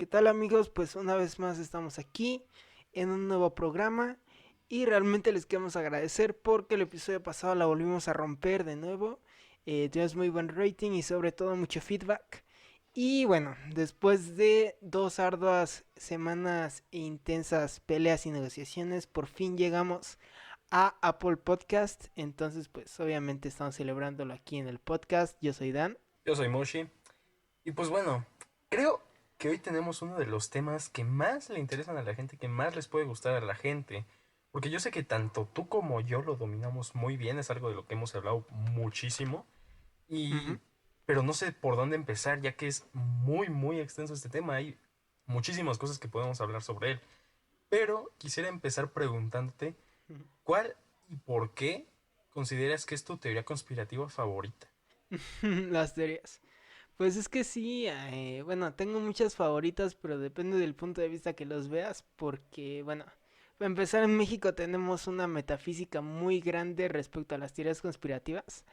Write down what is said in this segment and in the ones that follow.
¿qué tal amigos? Pues una vez más estamos aquí en un nuevo programa y realmente les queremos agradecer porque el episodio pasado la volvimos a romper de nuevo. Tuvimos muy buen rating y sobre todo mucho feedback. Y bueno, después de dos arduas semanas e intensas peleas y negociaciones, por fin llegamos a Apple Podcast. Entonces pues obviamente estamos celebrándolo aquí en el podcast. Yo soy Dan. Yo soy Moshi. Y pues bueno, creo que hoy tenemos uno de los temas que más le interesan a la gente, que más les puede gustar a la gente. Porque yo sé que tanto tú como yo lo dominamos muy bien, es algo de lo que hemos hablado muchísimo. Y, Ujú. pero no sé por dónde empezar, ya que es muy, muy extenso este tema. Hay muchísimas cosas que podemos hablar sobre él. Pero quisiera empezar preguntándote, ¿cuál y por qué consideras que es tu teoría conspirativa favorita? Las teorías. Pues es que sí, bueno, tengo muchas favoritas, pero depende del punto de vista que los veas, porque, bueno, para empezar en México tenemos una metafísica muy grande respecto a las teorías conspirativas.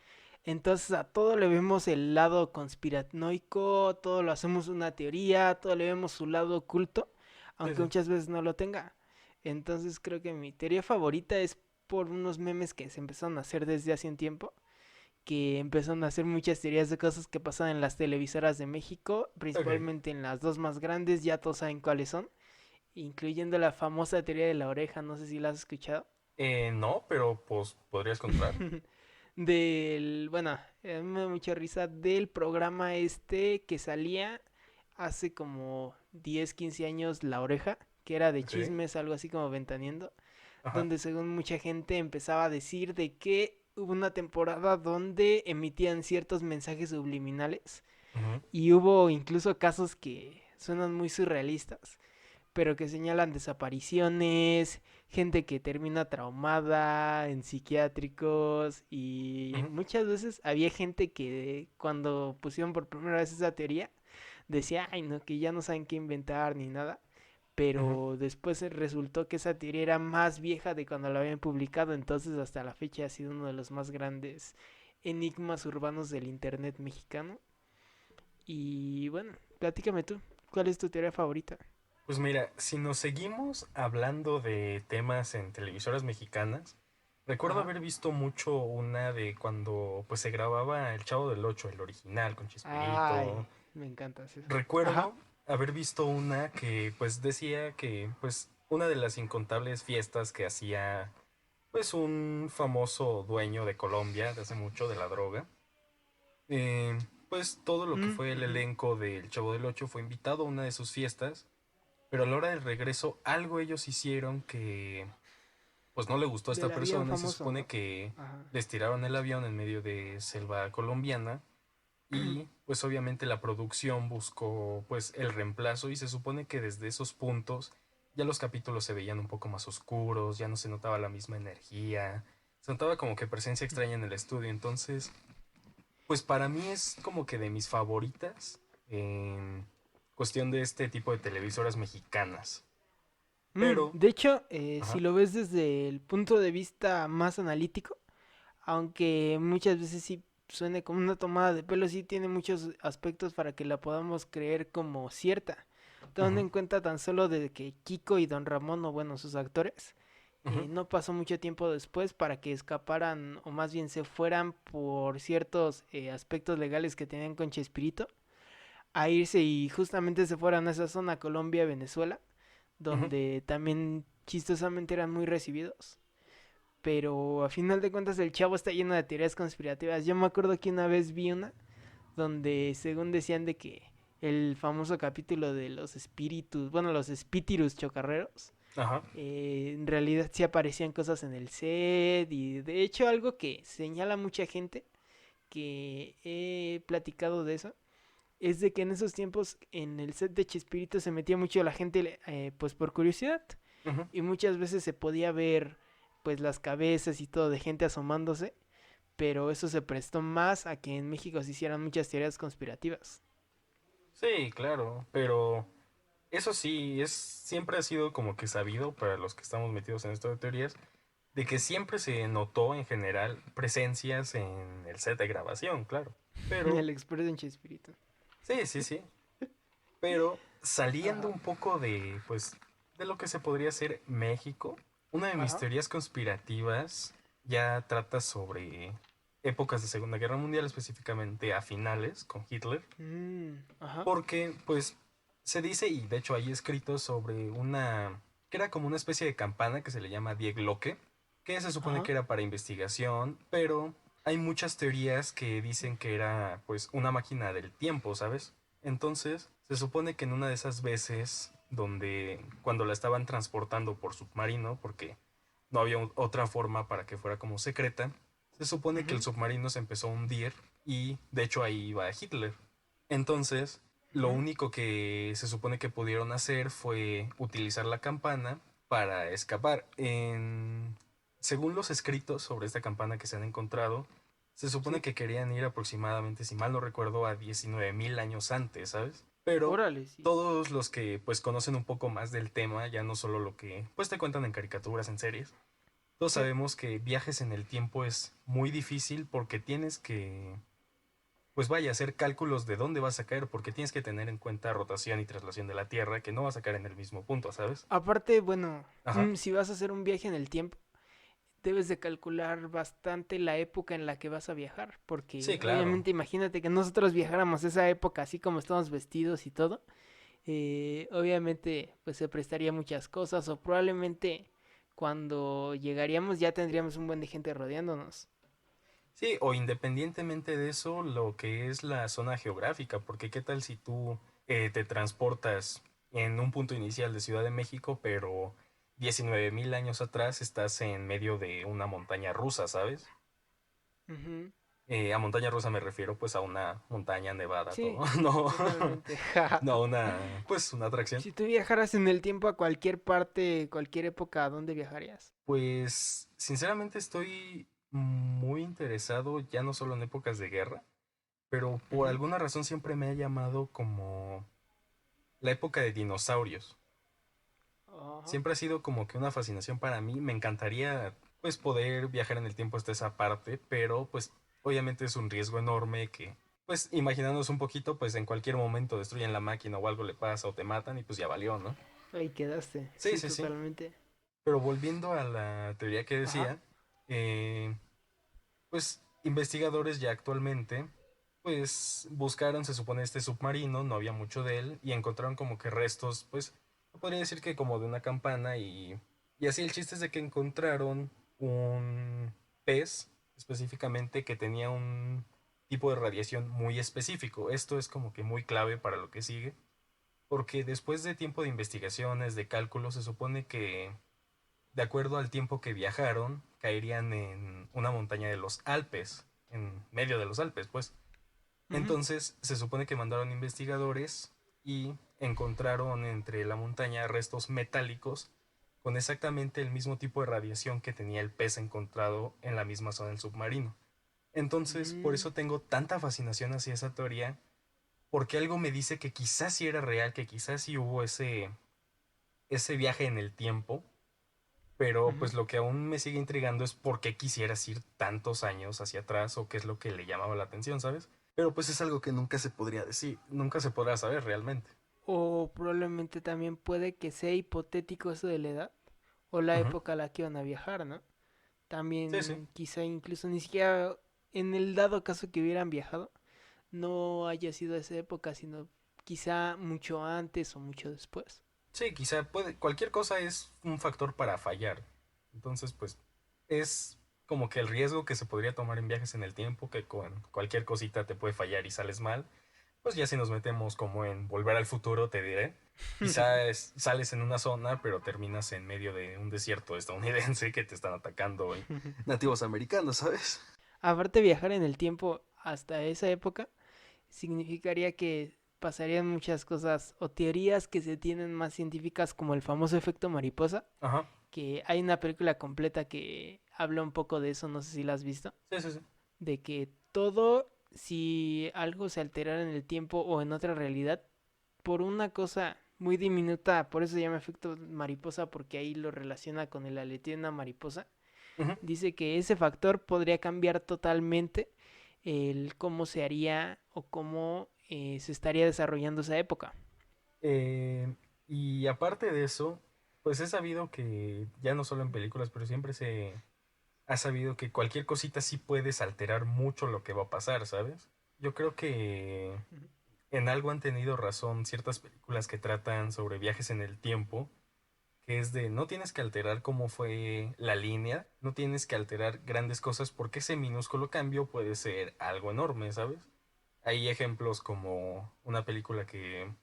Entonces a todo le vemos el lado conspiranoico, todo lo hacemos una teoría, todo le vemos su lado oculto, Sí, aunque sí. muchas veces no lo tenga. Entonces creo que mi teoría favorita es por unos memes que se empezaron a hacer desde hace un tiempo, que empezaron a hacer muchas teorías de cosas que pasan en las televisoras de México, Ok. principalmente en las dos más grandes, ya todos saben cuáles son, incluyendo la famosa teoría de la oreja, no sé si la has escuchado. No, pero pues podrías contar. Del, bueno, a mí me da mucha risa del programa este que salía hace como 10 15 años, La Oreja, que era de Sí. chismes, algo así como ventaneando, Ajá. donde según mucha gente empezaba a decir de que hubo una temporada donde emitían ciertos mensajes subliminales Ujú. y hubo incluso casos que suenan muy surrealistas, pero que señalan desapariciones, gente que termina traumada en psiquiátricos y Ujú. muchas veces había gente que cuando pusieron por primera vez esa teoría decía, ay no, que ya no saben qué inventar ni nada, Ujú. pero después resultó que esa teoría era más vieja de cuando la habían publicado, entonces hasta la fecha ha sido uno de los más grandes enigmas urbanos del internet mexicano. Y bueno, platícame tú, ¿cuál es tu teoría favorita? Pues mira, si nos seguimos hablando de temas en televisoras mexicanas, recuerdo Ajá. haber visto mucho una de cuando pues se grababa El Chavo del Ocho, el original con Ay, Chespirito. me encanta eso. Ajá. Recuerdo haber visto una que pues decía que pues una de las incontables fiestas que hacía pues un famoso dueño de Colombia de hace mucho de la droga. Eh, pues todo lo que fue el Ujú. elenco del Chavo del Ocho fue invitado a una de sus fiestas, pero a la hora del regreso algo ellos hicieron que pues no le gustó a esta Del avión persona y se famoso, supone ¿no? que Ajá. les tiraron el avión en medio de selva colombiana y pues obviamente la producción buscó pues el reemplazo y se supone que desde esos puntos ya los capítulos se veían un poco más oscuros, ya no se notaba la misma energía, se notaba como que presencia extraña en el estudio, entonces pues para mí es como que de mis favoritas en cuestión de este tipo de televisoras mexicanas. Pero, De hecho, si ajá, lo ves desde el punto de vista más analítico, aunque muchas veces sí suene como una tomada de pelo, sí tiene muchos aspectos para que la podamos creer como cierta. Tomando ujú, en cuenta tan solo de que Kiko y Don Ramón, o bueno, sus actores, ujú, no pasó mucho tiempo después para que escaparan, o más bien se fueran por ciertos aspectos legales que tenían con Chespirito, a irse y justamente se fueran a esa zona, Colombia, Venezuela, ujú. donde también chistosamente eran muy recibidos. Pero a final de cuentas el chavo está lleno de teorías conspirativas. Yo me acuerdo que una vez vi una donde según decían de que el famoso capítulo de los espíritus, bueno, los espíritus chocarreros, Ajá. en realidad sí aparecían cosas en el set y de hecho algo que señala mucha gente que he platicado de eso es de que en esos tiempos en el set de Chespirito se metía mucho la gente pues por curiosidad Ujú. y muchas veces se podía ver pues las cabezas y todo de gente asomándose, pero eso se prestó más a que en México se hicieran muchas teorías conspirativas. Sí, claro, pero eso sí, siempre ha sido como que sabido para los que estamos metidos en esto de teorías, de que siempre se notó en general presencias en el set de grabación, claro. Pero, El experto en Chespirito. sí, sí, sí. Pero saliendo Ajá, un poco de, pues, de lo que se podría ser México, una de mis ajá. teorías conspirativas ya trata sobre épocas de Segunda Guerra Mundial, específicamente a finales con Hitler, Ajá, porque, pues, se dice, y de hecho hay escrito sobre una, que era como una especie de campana que se le llama Die Glocke, que se supone ajá. que era para investigación, pero hay muchas teorías que dicen que era, pues, una máquina del tiempo, ¿sabes? Entonces, se supone que en una de esas veces donde cuando la estaban transportando por submarino, porque no había otra forma para que fuera como secreta, se supone que el Ujú, submarino se empezó a hundir y de hecho ahí iba Hitler. Entonces, lo ujú. único que se supone que pudieron hacer fue utilizar la campana para escapar. Según los escritos sobre esta campana que se han encontrado, se supone Sí. que querían ir aproximadamente, si mal no recuerdo, a 19.000 años antes, ¿sabes? Pero Órale, sí. todos los que pues conocen un poco más del tema, ya no solo lo que pues te cuentan en caricaturas, en series, todos Sí. sabemos que viajes en el tiempo es muy difícil porque tienes que pues vaya, hacer cálculos de dónde vas a caer, porque tienes que tener en cuenta rotación y traslación de la Tierra, que no vas a caer en el mismo punto, ¿sabes? Aparte, bueno, Ajá. si vas a hacer un viaje en el tiempo, debes de calcular bastante la época en la que vas a viajar, Sí, porque claro. obviamente imagínate que nosotros viajáramos a esa época así como estamos vestidos y todo, obviamente pues se prestaría muchas cosas o probablemente cuando llegaríamos ya tendríamos un buen de gente rodeándonos. Sí, o independientemente de eso, lo que es la zona geográfica, porque qué tal si tú te transportas en un punto inicial de Ciudad de México, pero 19.000 años atrás estás en medio de una montaña rusa, ¿sabes? Ujú. A montaña rusa me refiero pues a una montaña nevada, todo, Sí, no, totalmente. no una, pues una atracción. Si tú viajaras en el tiempo a cualquier parte, cualquier época, ¿a dónde viajarías? Pues sinceramente estoy muy interesado ya no solo en épocas de guerra, pero por Ujú. alguna razón siempre me ha llamado como la época de dinosaurios. Ajá. Siempre ha sido como que una fascinación para mí. Me encantaría pues poder viajar en el tiempo hasta esa parte, pero pues obviamente es un riesgo enorme que pues imaginándonos un poquito pues en cualquier momento destruyen la máquina o algo le pasa o te matan y pues ya valió, ¿no? Ahí quedaste. Sí, Sí, sí, sí. totalmente. Pero volviendo a la teoría que Ajá. decía, eh, pues investigadores ya actualmente, pues buscaron, se supone, este submarino, no había mucho de él, y encontraron como que restos, pues, podría decir que como de una campana, y así el chiste es de que encontraron un pez específicamente que tenía un tipo de radiación muy específico. Esto es como que muy clave para lo que sigue, porque después de tiempo de investigaciones, de cálculos, se supone que de acuerdo al tiempo que viajaron, caerían en una montaña de los Alpes, en medio de los Alpes, pues. Ujú. Entonces, se supone que mandaron investigadores y encontraron entre la montaña restos metálicos con exactamente el mismo tipo de radiación que tenía el pez encontrado en la misma zona del submarino. Entonces, por Mm, eso tengo tanta fascinación hacia esa teoría, porque algo me dice que quizás sí era real, que quizás sí hubo ese viaje en el tiempo, pero ujú. pues lo que aún me sigue intrigando es por qué quisieras ir tantos años hacia atrás o qué es lo que le llamaba la atención, ¿sabes? Pero pues es algo que nunca se podría decir, nunca se podrá saber realmente. O probablemente también puede que sea hipotético eso de la edad o la Ujú. época a la que van a viajar, ¿no? Sí, sí. También quizá incluso ni siquiera en el dado caso que hubieran viajado, no haya sido esa época, sino quizá mucho antes o mucho después. Sí, quizá puede, cualquier cosa es un factor para fallar. Entonces, pues es como que el riesgo que se podría tomar en viajes en el tiempo, que con cualquier cosita te puede fallar y sales mal. Pues ya si nos metemos como en Volver al Futuro, te diré. Quizás sales en una zona, pero terminas en medio de un desierto estadounidense que te están atacando nativos americanos, ¿sabes? Aparte viajar en el tiempo hasta esa época significaría que pasarían muchas cosas o teorías que se tienen más científicas como el famoso efecto mariposa, Ajá. que hay una película completa que habla un poco de eso, no sé si la has visto, Sí, sí, sí. de que todo, si algo se alterara en el tiempo o en otra realidad, por una cosa muy diminuta, por eso se llama efecto mariposa, porque ahí lo relaciona con el aleteo de una mariposa, Ujú. dice que ese factor podría cambiar totalmente el cómo se haría o cómo se estaría desarrollando esa época. Eh, y aparte de eso, pues he sabido que, ya no solo en películas, pero siempre se ha sabido que cualquier cosita sí puedes alterar mucho lo que va a pasar, ¿sabes? Yo creo que Ujú. en algo han tenido razón ciertas películas que tratan sobre viajes en el tiempo, que es de no tienes que alterar cómo fue la línea, no tienes que alterar grandes cosas porque ese minúsculo cambio puede ser algo enorme, ¿sabes? Hay ejemplos como una película que...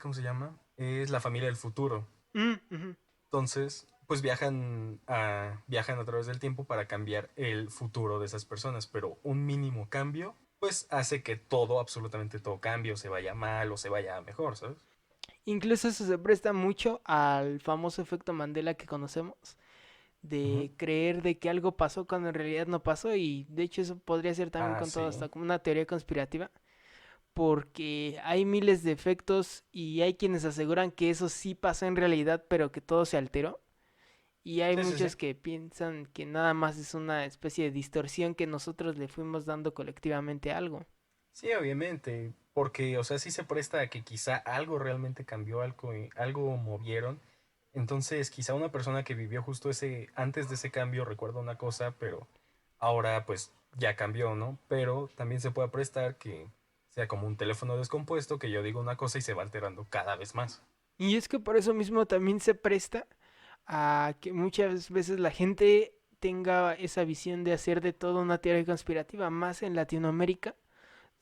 ¿cómo se llama? Es La familia del futuro. Ujú. Entonces, pues viajan a través del tiempo para cambiar el futuro de esas personas, pero un mínimo cambio, pues hace que todo, absolutamente todo cambie, o se vaya mal, o se vaya mejor, ¿sabes? Incluso eso se presta mucho al famoso efecto Mandela que conocemos, Ujú. de creer de que algo pasó cuando en realidad no pasó, y de hecho eso podría ser también Ah, con todo sí. hasta como una teoría conspirativa, porque hay miles de efectos y hay quienes aseguran que eso sí pasó en realidad, pero que todo se alteró. Y hay Sí, sí, sí. muchos que piensan que nada más es una especie de distorsión que nosotros le fuimos dando colectivamente a algo. Sí, obviamente, porque, o sea, sí se presta a que quizá algo realmente cambió, algo movieron. Entonces, quizá una persona que vivió justo antes de ese cambio recuerda una cosa, pero ahora pues ya cambió, ¿no? Pero también se puede prestar que sea como un teléfono descompuesto, que yo digo una cosa y se va alterando cada vez más. Y es que por eso mismo también se presta a que muchas veces la gente tenga esa visión de hacer de todo una teoría conspirativa, más en Latinoamérica,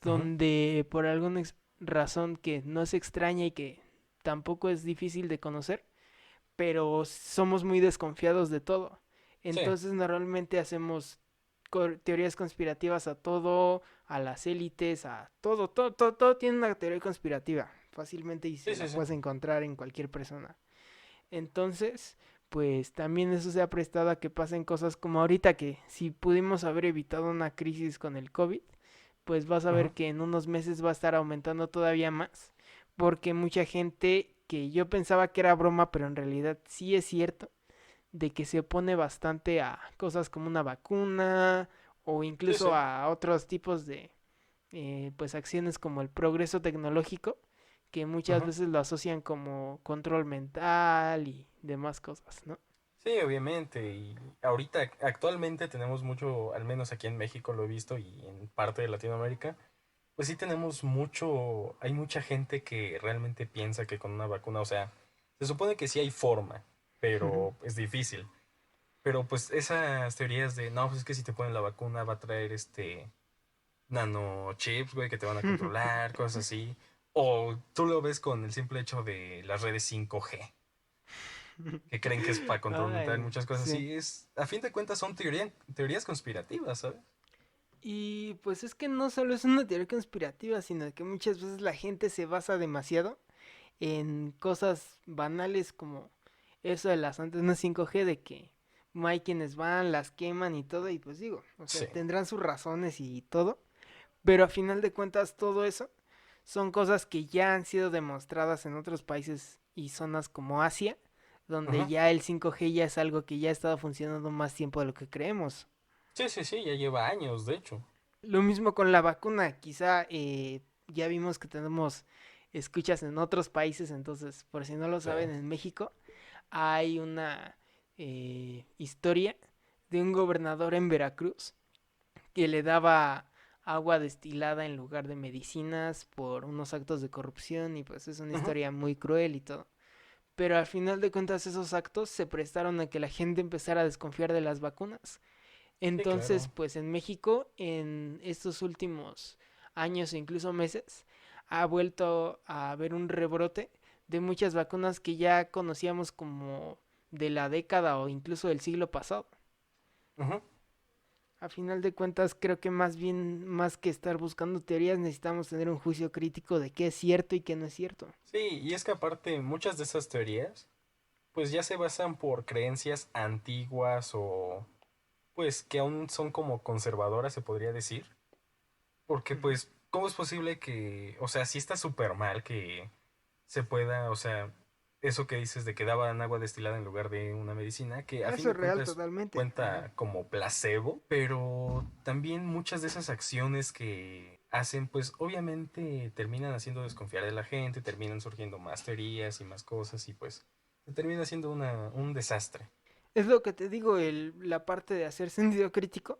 Ujú. donde por alguna razón que no es extraña y que tampoco es difícil de conocer, pero somos muy desconfiados de todo. Sí, Entonces normalmente hacemos teorías conspirativas a todo, a las élites, a todo, todo, todo, todo tiene una teoría conspirativa fácilmente y sí, se la sí, sí. puedes encontrar en cualquier persona. Entonces, pues también eso se ha prestado a que pasen cosas como ahorita que si pudimos haber evitado una crisis con el COVID, pues vas a ver Ujú. que en unos meses va a estar aumentando todavía más, porque mucha gente que yo pensaba que era broma, pero en realidad sí es cierto, de que se opone bastante a cosas como una vacuna o Sí, sí. incluso a otros tipos de pues acciones como el progreso tecnológico, que muchas Ujú. veces lo asocian como control mental y demás cosas, ¿no? Sí, obviamente. Y ahorita, actualmente tenemos mucho, al menos aquí en México lo he visto y en parte de Latinoamérica, pues sí tenemos mucho, hay mucha gente que realmente piensa que con una vacuna, o sea, se supone que sí hay forma, pero es difícil. Pero pues esas teorías de, no, pues es que si te ponen la vacuna va a traer nanochips, güey, que te van a controlar, cosas así. O tú lo ves con el simple hecho de las redes 5G, que creen que es para controlar Ay, muchas cosas sí. así. A fin de cuentas son teorías conspirativas, ¿sabes? Y pues es que no solo es una teoría conspirativa, sino que muchas veces la gente se basa demasiado en cosas banales como eso de las antenas 5G, de que hay quienes van, las queman y todo, y pues digo, o sea, Sí. tendrán sus razones y todo, pero a final de cuentas todo eso son cosas que ya han sido demostradas en otros países y zonas como Asia, donde Ujú. ya el 5G ya es algo que ya ha estado funcionando más tiempo de lo que creemos. Sí, sí, sí, ya lleva años, de hecho. Lo mismo con la vacuna, quizá ya vimos que tenemos escuchas en otros países, entonces por si no lo Sí. saben, en México hay una historia de un gobernador en Veracruz que le daba agua destilada en lugar de medicinas por unos actos de corrupción y pues es una Ujú. historia muy cruel y todo. Pero al final de cuentas esos actos se prestaron a que la gente empezara a desconfiar de las vacunas. Sí, Entonces, claro. pues en México, en estos últimos años e incluso meses, ha vuelto a haber un rebrote de muchas vacunas que ya conocíamos como de la década o incluso del siglo pasado. Ujú. A final de cuentas, creo que más bien, más que estar buscando teorías, necesitamos tener un juicio crítico de qué es cierto y qué no es cierto. Sí, y es que aparte muchas de esas teorías, pues ya se basan por creencias antiguas o pues que aún son como conservadoras, se podría decir. Porque Ujú. pues, ¿cómo es posible que, o sea, sí está súper mal que se pueda, o sea, eso que dices de que daban agua destilada en lugar de una medicina, que a fin Eso de es real cuentas totalmente. Ujú. cuenta como placebo, pero también muchas de esas acciones que hacen, pues obviamente terminan haciendo desconfiar de la gente, terminan surgiendo más teorías y más cosas y pues se termina siendo un desastre. Es lo que te digo, la parte de hacer sentido crítico,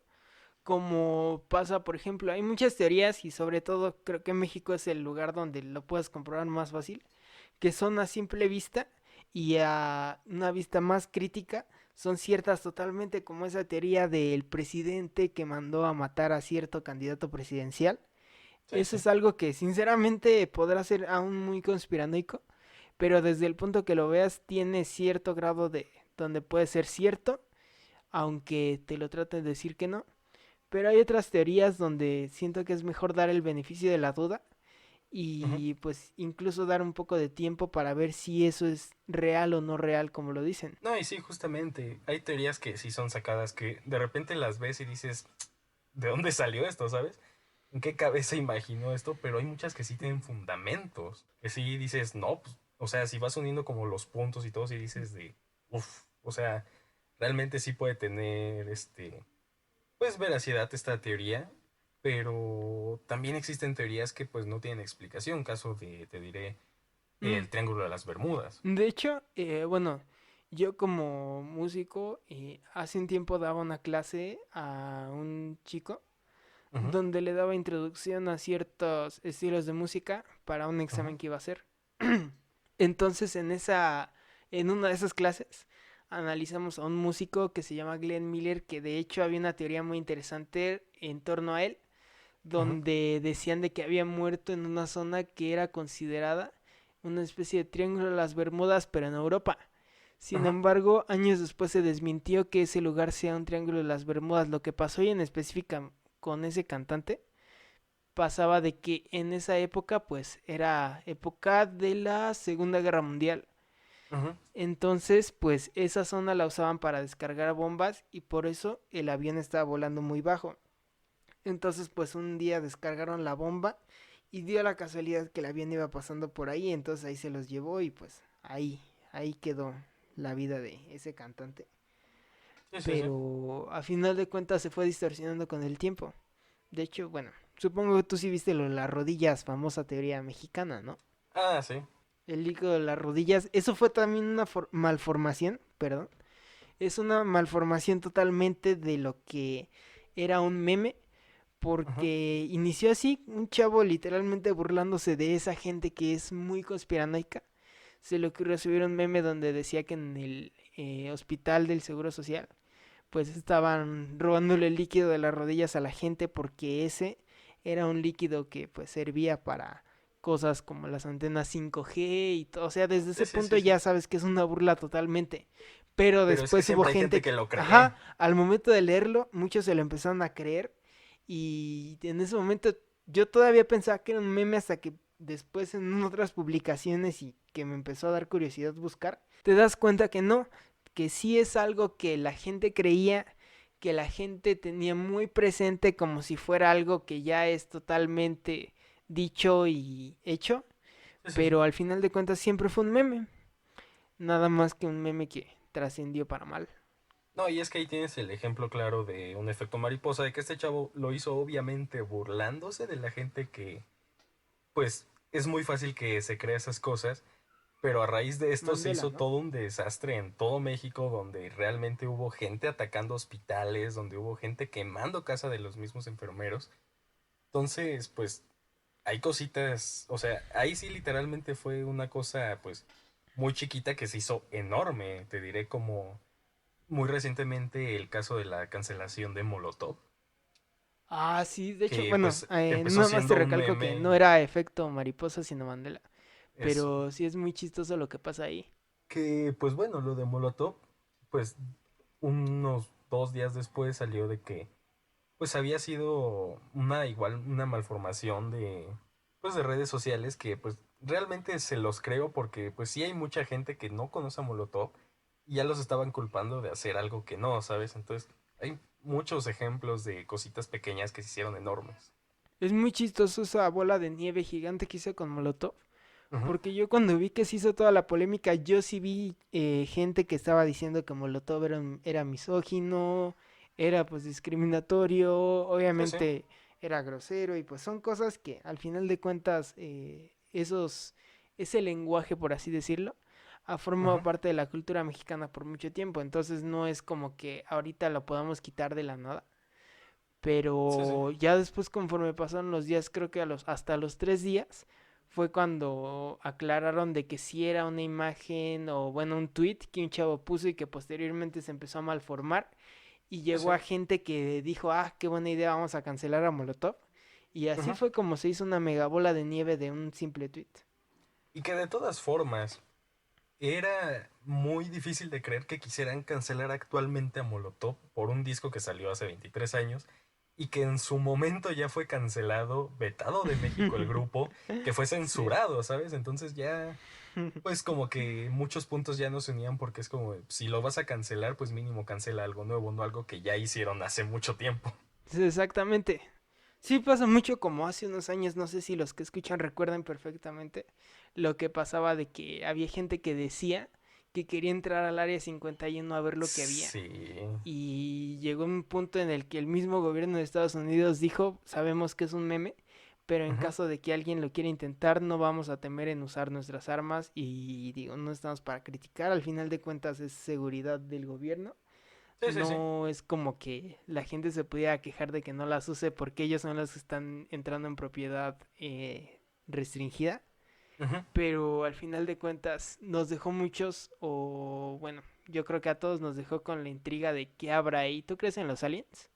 como pasa, por ejemplo, hay muchas teorías y sobre todo creo que México es el lugar donde lo puedes comprobar más fácil, que son a simple vista y a una vista más crítica son ciertas totalmente, como esa teoría del presidente que mandó a matar a cierto candidato presidencial. Sí, Eso sí. es algo que sinceramente podrá ser aún muy conspiranoico, pero desde el punto que lo veas tiene cierto grado de donde puede ser cierto, aunque te lo traten de decir que no. Pero hay otras teorías donde siento que es mejor dar el beneficio de la duda Ujú. y pues incluso dar un poco de tiempo para ver si eso es real o no real como lo dicen. No, y sí, justamente, hay teorías que sí son sacadas que de repente las ves y dices, ¿de dónde salió esto, sabes? ¿En qué cabeza imaginó esto? Pero hay muchas que sí tienen fundamentos, que sí dices, no, pues, o sea, si vas uniendo como los puntos y todo, y dices de, uff, o sea, realmente sí puede tener, pues veracidad esta teoría, pero también existen teorías que pues no tienen explicación, caso de, te diré, Mm, el Triángulo de las Bermudas. De hecho, bueno, yo como músico hace un tiempo daba una clase a un chico Ujú, donde le daba introducción a ciertos estilos de música para un ujú, examen que iba a hacer. Entonces en una de esas clases analizamos a un músico que se llama Glenn Miller, que de hecho había una teoría muy interesante en torno a él, ujú, donde decían de que había muerto en una zona que era considerada una especie de triángulo de las Bermudas, pero en Europa. Sin ujú, embargo, años después se desmintió que ese lugar sea un triángulo de las Bermudas. Lo que pasó y en específica con ese cantante pasaba de que en esa época pues era época de la Segunda Guerra Mundial. ujú. Entonces pues esa zona la usaban para descargar bombas y por eso el avión estaba volando muy bajo. Entonces pues un día descargaron la bomba y dio la casualidad que el avión iba pasando por ahí, entonces ahí se los llevó y pues ahí quedó la vida de ese cantante. Sí, sí, sí. Pero a final de cuentas se fue distorsionando con el tiempo. De hecho, bueno, supongo que tú sí viste lo de las rodillas, famosa teoría mexicana, ¿no? Ah, sí. El líquido de las rodillas, eso fue también una malformación, perdón. Es una malformación totalmente de lo que era un meme, Ujú, porque inició así, un chavo literalmente burlándose de esa gente que es muy conspiranoica. Se le ocurrió subir un meme donde decía que en el hospital del Seguro Social pues estaban robándole el líquido de las rodillas a la gente porque ese era un líquido que pues servía para cosas como las antenas 5G y todo. O sea, desde sí, ese sí, punto sí, sí. ya sabes que es una burla totalmente. Pero Pero es que después hubo siempre hay gente gente que que, lo cree. ajá, al momento de leerlo, muchos se lo empezaron a creer. Y en ese momento yo todavía pensaba que era un meme hasta que después en otras publicaciones y que me empezó a dar curiosidad buscar, te das cuenta que no, que sí es algo que la gente creía, que la gente tenía muy presente como si fuera algo que ya es totalmente dicho y hecho, Sí, sí, sí. pero al final de cuentas siempre fue un meme, nada más que un meme que trascendió para mal. No, y es que ahí tienes el ejemplo claro de un efecto mariposa, de que este chavo lo hizo obviamente burlándose de la gente que, pues, es muy fácil que se crea esas cosas, pero a raíz de esto se Mandela, hizo ¿no? todo un desastre en todo México, donde realmente hubo gente atacando hospitales, donde hubo gente quemando casa de los mismos enfermeros. Entonces, pues, hay cositas, o sea, ahí sí literalmente fue una cosa, pues, muy chiquita que se hizo enorme, te diré como muy recientemente el caso de la cancelación de Molotov, Ah, sí, de hecho, que bueno, pues empezó nada más te siendo un recalco que no meme, era efecto mariposa, sino Mandela. eso, Pero sí es muy chistoso lo que pasa ahí. que pues bueno, lo de Molotov, pues unos 2 días después salió de que pues había sido una igual, una malformación de, pues de redes sociales que pues realmente se los creo porque pues sí hay mucha gente que no conoce a Molotov y ya los estaban culpando de hacer algo que no, ¿sabes? Entonces hay muchos ejemplos de cositas pequeñas que se hicieron enormes. Es muy chistoso esa bola de nieve gigante que hizo con Molotov. Ujú. Porque yo cuando vi que se hizo toda la polémica, yo sí vi gente que estaba diciendo que Molotov era misógino, era pues discriminatorio, Sí, sí. obviamente era grosero y pues son cosas que al final de cuentas ese lenguaje, por así decirlo, ha formado Ujú. parte de la cultura mexicana por mucho tiempo, entonces no es como que ahorita lo podamos quitar de la nada. Sí, sí. Pero ya después, conforme pasaron los días, creo que hasta los 3 días, fue cuando aclararon de que sí era una imagen o bueno, un tweet que un chavo puso y que posteriormente se empezó a malformar y Sí, llegó sí. a gente que dijo, ah, qué buena idea, vamos a cancelar a Molotov. Y así Ujú. fue como se hizo una mega bola de nieve de un simple tweet. Y que de todas formas, era muy difícil de creer que quisieran cancelar actualmente a Molotov por un disco que salió hace 23 años y que en su momento ya fue cancelado, vetado de México el grupo, que fue Sí. censurado, ¿sabes? Entonces ya, pues como que muchos puntos ya no se unían porque es como, si lo vas a cancelar, pues mínimo cancela algo nuevo, no algo que ya hicieron hace mucho tiempo. Sí, exactamente. Sí pasa mucho como hace unos años, no sé si los que escuchan recuerdan perfectamente lo que pasaba de que había gente que decía que quería entrar al área 51 a ver lo que había. Sí. Y llegó un punto en el que el mismo gobierno de Estados Unidos dijo, sabemos que es un meme, pero en Ujú. caso de que alguien lo quiera intentar, no vamos a temer en usar nuestras armas y digo, no estamos para criticar, al final de cuentas es seguridad del gobierno. Sí, sí, sí. No es como que la gente se pudiera quejar de que no las use porque ellos son los que están entrando en propiedad restringida, Ujú. pero al final de cuentas nos dejó muchos, o bueno, yo creo que a todos nos dejó con la intriga de qué habrá ahí. ¿Tú crees en los aliens?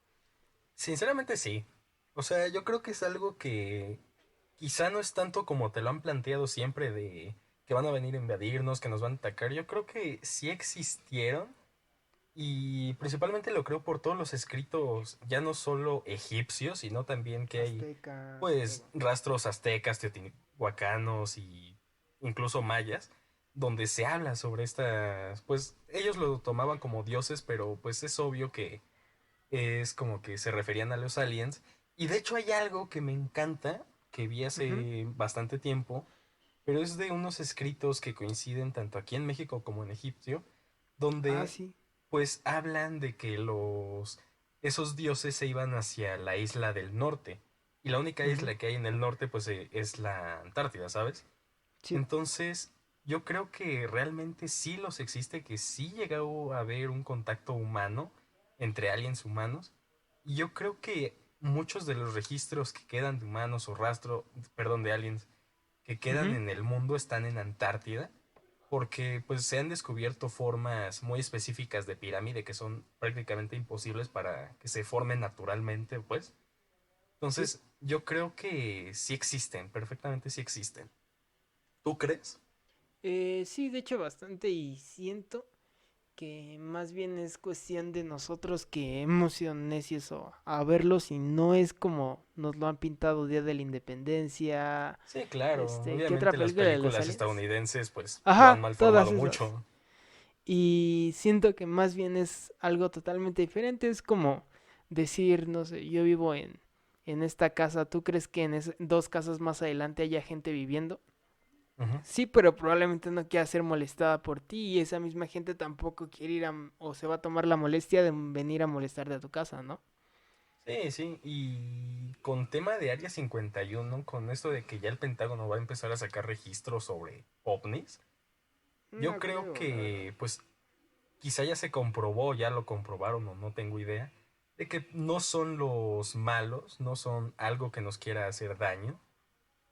Sinceramente sí. O sea, yo creo que es algo que quizá no es tanto como te lo han planteado siempre de que van a venir a invadirnos, que nos van a atacar. Yo creo que sí existieron y principalmente lo creo por todos los escritos, ya no solo egipcios, sino también que hay Aztecas, pues todo. rastros aztecas, teotihuacanos y incluso mayas, donde se habla sobre estas, pues ellos lo tomaban como dioses, pero pues es obvio que es como que se referían a los aliens. Y de hecho hay algo que me encanta, que vi Ujú. hace bastante tiempo, pero es de unos escritos que coinciden tanto aquí en México como en Egipcio, Ah, donde sí. pues hablan de que esos dioses se iban hacia la isla del norte. Y la única Ujú. isla que hay en el norte pues es la Antártida, ¿sabes? Sí. Entonces, yo creo que realmente sí los existe, que sí llegó a haber un contacto humano entre aliens humanos. Y yo creo que muchos de los registros que quedan de humanos o perdón, de aliens que quedan Ujú. en el mundo están en Antártida, porque pues se han descubierto formas muy específicas de pirámide que son prácticamente imposibles para que se formen naturalmente, pues. Sí. Entonces, yo creo que sí existen, perfectamente sí existen. ¿Tú crees? Sí, de hecho bastante y siento que más bien es cuestión de nosotros que hemos sido necios a verlos y no es como nos lo han pintado Día de la Independencia, Sí, claro. ¿qué otra Obviamente las película de los películas aliens? estadounidenses pues lo han Ajá, todas malformado esas. mucho. Y siento que más bien es algo totalmente diferente, es como decir, no sé, yo vivo en esta casa, ¿tú crees que en 2 casas más adelante haya gente viviendo? Ujú. Sí, pero probablemente no quiera ser molestada por ti y esa misma gente tampoco quiere o se va a tomar la molestia de venir a molestarte a tu casa, ¿no? Sí, sí. Y con tema de Área 51, con esto de que ya el Pentágono va a empezar a sacar registros sobre ovnis, yo No creo creo, la verdad. que pues quizá ya se comprobó, ya lo comprobaron o no tengo idea, de que no son los malos, no son algo que nos quiera hacer daño.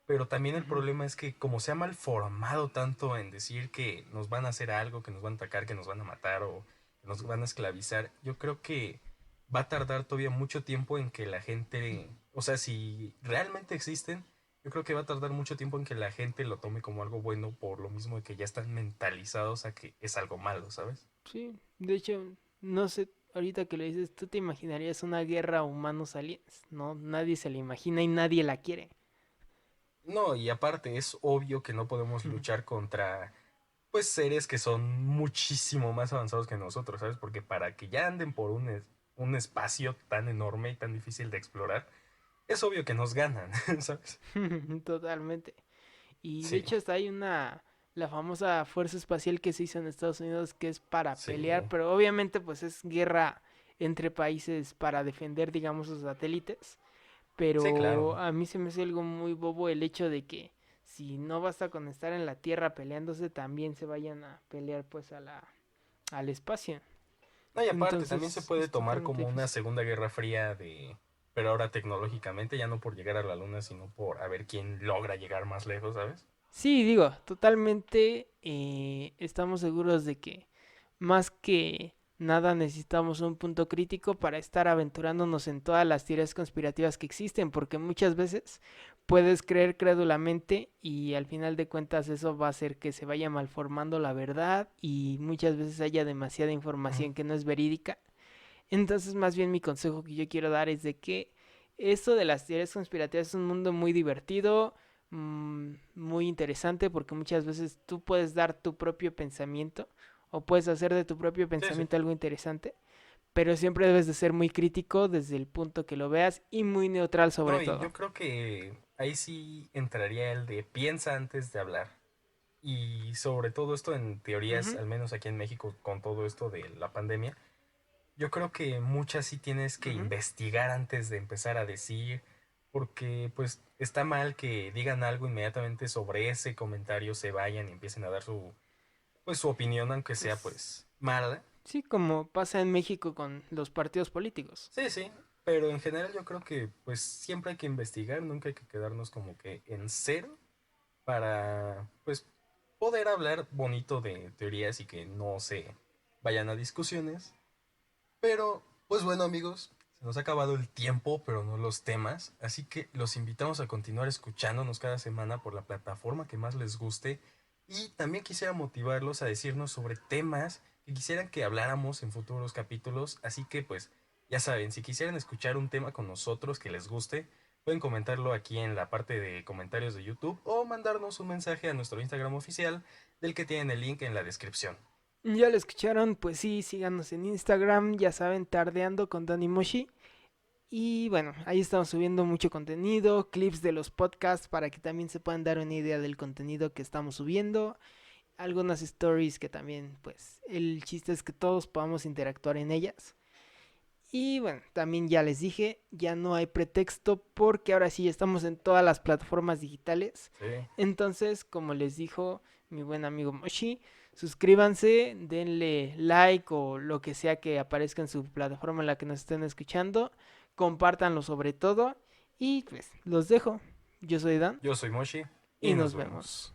Pero también el Ujú. problema es que como se ha malformado tanto en decir que nos van a hacer algo, que nos van a atacar, que nos van a matar o que nos van a esclavizar, yo creo que va a tardar todavía mucho tiempo en que la gente, o sea, si realmente existen, yo creo que va a tardar mucho tiempo en que la gente lo tome como algo bueno por lo mismo de que ya están mentalizados a que es algo malo, ¿sabes? Sí, de hecho, no sé, ahorita que lo dices, ¿tú te imaginarías una guerra humanos-aliens? No, nadie se la imagina y nadie la quiere. No, y aparte es obvio que no podemos luchar contra pues seres que son muchísimo más avanzados que nosotros, ¿sabes? Porque para que ya anden por un espacio tan enorme y tan difícil de explorar, es obvio que nos ganan, ¿sabes? Totalmente. Y de Sí, hecho hasta hay la famosa fuerza espacial que se hizo en Estados Unidos que es para sí. pelear, pero obviamente pues es guerra entre países para defender, digamos, sus satélites. Sí, Pero claro. a mí se me hace algo muy bobo el hecho de que si no basta con estar en la Tierra peleándose, también se vayan a pelear pues al espacio. No, y aparte, también se Entonces puede es tomar totalmente como una difícil. segunda guerra fría de... Pero ahora tecnológicamente, ya no por llegar a la luna, sino por a ver quién logra llegar más lejos, ¿sabes? Sí, digo, totalmente estamos seguros de que más que nada necesitamos un punto crítico para estar aventurándonos en todas las teorías conspirativas que existen, porque muchas veces puedes creer crédulamente y al final de cuentas eso va a hacer que se vaya malformando la verdad y muchas veces haya demasiada Ujú. información que no es verídica. Entonces, más bien mi consejo que yo quiero dar es de que esto de las teorías conspirativas es un mundo muy divertido, muy interesante, porque muchas veces tú puedes dar tu propio pensamiento o puedes hacer de tu propio Sí, sí. pensamiento algo interesante, pero siempre debes de ser muy crítico desde el punto que lo veas y muy neutral sobre No, y todo. yo creo que ahí sí entraría el de piensa antes de hablar. Y sobre todo esto en teorías, Ujú, al menos aquí en México, con todo esto de la pandemia, yo creo que muchas sí tienes que ujú. investigar antes de empezar a decir, porque pues está mal que digan algo inmediatamente sobre ese comentario, se vayan y empiecen a dar su opinión, aunque sea Pues pues mala. sí, como pasa en México con los partidos políticos. Sí, sí, pero en general yo creo que pues siempre hay que investigar, nunca hay que quedarnos como que en cero para pues poder hablar bonito de teorías y que no se vayan a discusiones. Pero pues bueno amigos, se nos ha acabado el tiempo, pero no los temas, así que los invitamos a continuar escuchándonos cada semana por la plataforma que más les guste y también quisiera motivarlos a decirnos sobre temas que quisieran que habláramos en futuros capítulos, así que pues ya saben, si quisieran escuchar un tema con nosotros que les guste, pueden comentarlo aquí en la parte de comentarios de YouTube o mandarnos un mensaje a nuestro Instagram oficial del que tienen el link en la descripción. Ya lo escucharon, pues sí, síganos en Instagram, ya saben, tardeando con Dani Moshi. Y bueno, ahí estamos subiendo mucho contenido, clips de los podcasts para que también se puedan dar una idea del contenido que estamos subiendo. Algunas stories que también, pues, el chiste es que todos podamos interactuar en ellas. Y bueno, también ya les dije, ya no hay pretexto porque ahora sí estamos en todas las plataformas digitales. Sí, Entonces, como les dijo mi buen amigo Moshi, suscríbanse, denle like o lo que sea que aparezca en su plataforma en la que nos estén escuchando. Compártanlo sobre todo. Y pues los dejo. Yo soy Dan yo soy Moshi y y nos nos vemos. vemos.